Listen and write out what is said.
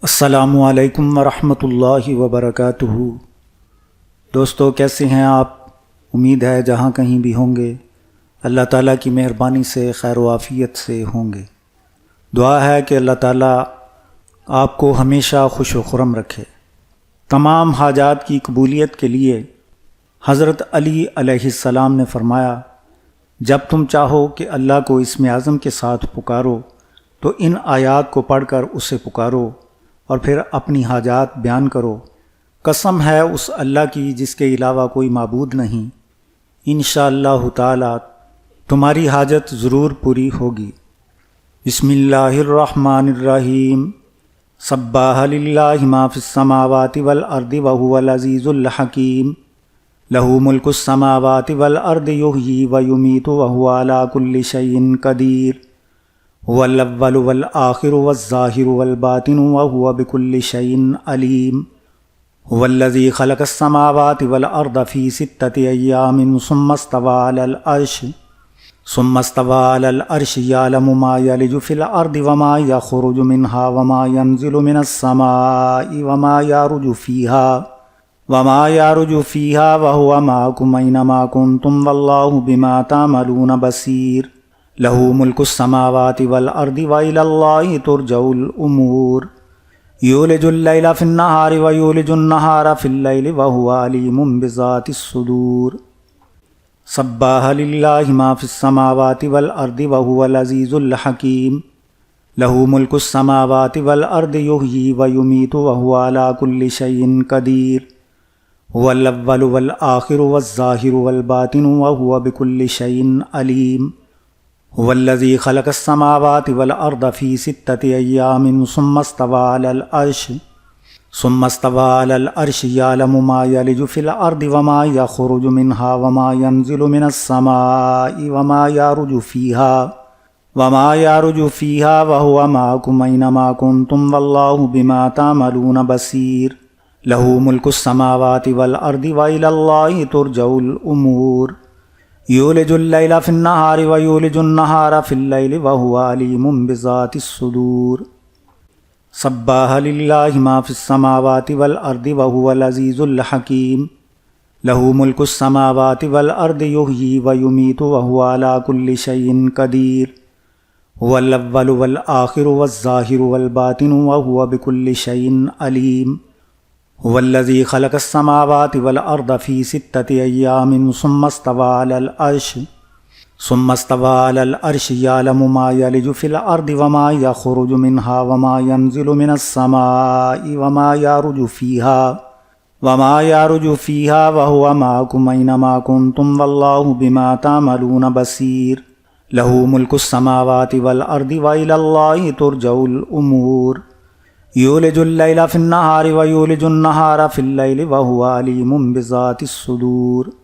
السلام علیکم ورحمۃ اللہ وبرکاتہ۔ دوستو، کیسے ہیں آپ؟ امید ہے جہاں کہیں بھی ہوں گے اللہ تعالیٰ کی مہربانی سے خیر و عافیت سے ہوں گے۔ دعا ہے کہ اللہ تعالیٰ آپ کو ہمیشہ خوش و خرم رکھے۔ تمام حاجات کی قبولیت کے لیے حضرت علی علیہ السلام نے فرمایا، جب تم چاہو کہ اللہ کو اسم اعظم کے ساتھ پکارو تو ان آیات کو پڑھ کر اسے پکارو اور پھر اپنی حاجات بیان کرو۔ قسم ہے اس اللہ کی جس کے علاوہ کوئی معبود نہیں، انشاءاللہ تعالی تمہاری حاجت ضرور پوری ہوگی۔ بسم اللہ الرحمن الرحیم۔ سبح للہ ما فی السماوات والارض وہو العزیز الحکیم۔ لہ ملک السماوات والارض یحیی ویمیت وہو علی کل شیء قدیر۔ هو الاول والآخر والظاہر والباطن وهو بكل شيء علیم۔ هو الذي خلق السماوات والأرض في 6 أيام ثم استوى على العرش يعلم ما يلج في الأرض وما يخرج منها وما ينزل من السماء وما يعرج فيها وهو معكم أينما كنتم والله بما تعملون بصير۔ لہ ملک السماوات والارض وإلی اللہ ترجع الامور۔ یولج اللیل فی النہار ویولج النہار فی اللیل وہو علیم بذات الصدور۔ سبح للہ ما فی السماوات والارض وہو العزیز الحکیم۔ لہ ملک السماوات والارض یحیی ویمیت وہو علی کل شیء قدیر۔ هو الاول والآخر والظاہر والباطن وہو بکل شیء علیم۔ هو الذي خلق السماوات والأرض في 6 أيام ثم استوى على العرش يعلم ما يلج في الأرض وما يخرج منها وما ينزل من السماء وما يعرج فيها وهو معكم أينما كنتم والله بما تعملون بصير۔ له ملك السماوات والأرض وإلى الله ترجع الأمور۔ یولج اللیل فی النہار ویولج النہار فی اللیل وہو علیم بذات الصدور۔ سبح للہ ما فی السماوات والارض وہو العزیز الحکیم۔ لہ ملک السماوات والارض یحیی ویمیت وہو علی کل شیء قدیر۔ هو الاول والآخر والظاہر والباطن وہو بکل شیء علیم۔ هو الذي خلق السماوات والأرض في 6 أيام ثم استوى على العرش يعلم ما يلج في الأرض وما يخرج منها وما ينزل من السماء وما يعرج فيها وهو معكم أينما كنتم والله بما تعملون بصير۔ له ملك السماوات والأرض وإلى الله ترجع الأمور۔ یولج اللیل فی النہار ویولج النہار فی اللیل وہو علیم بذات الصدور۔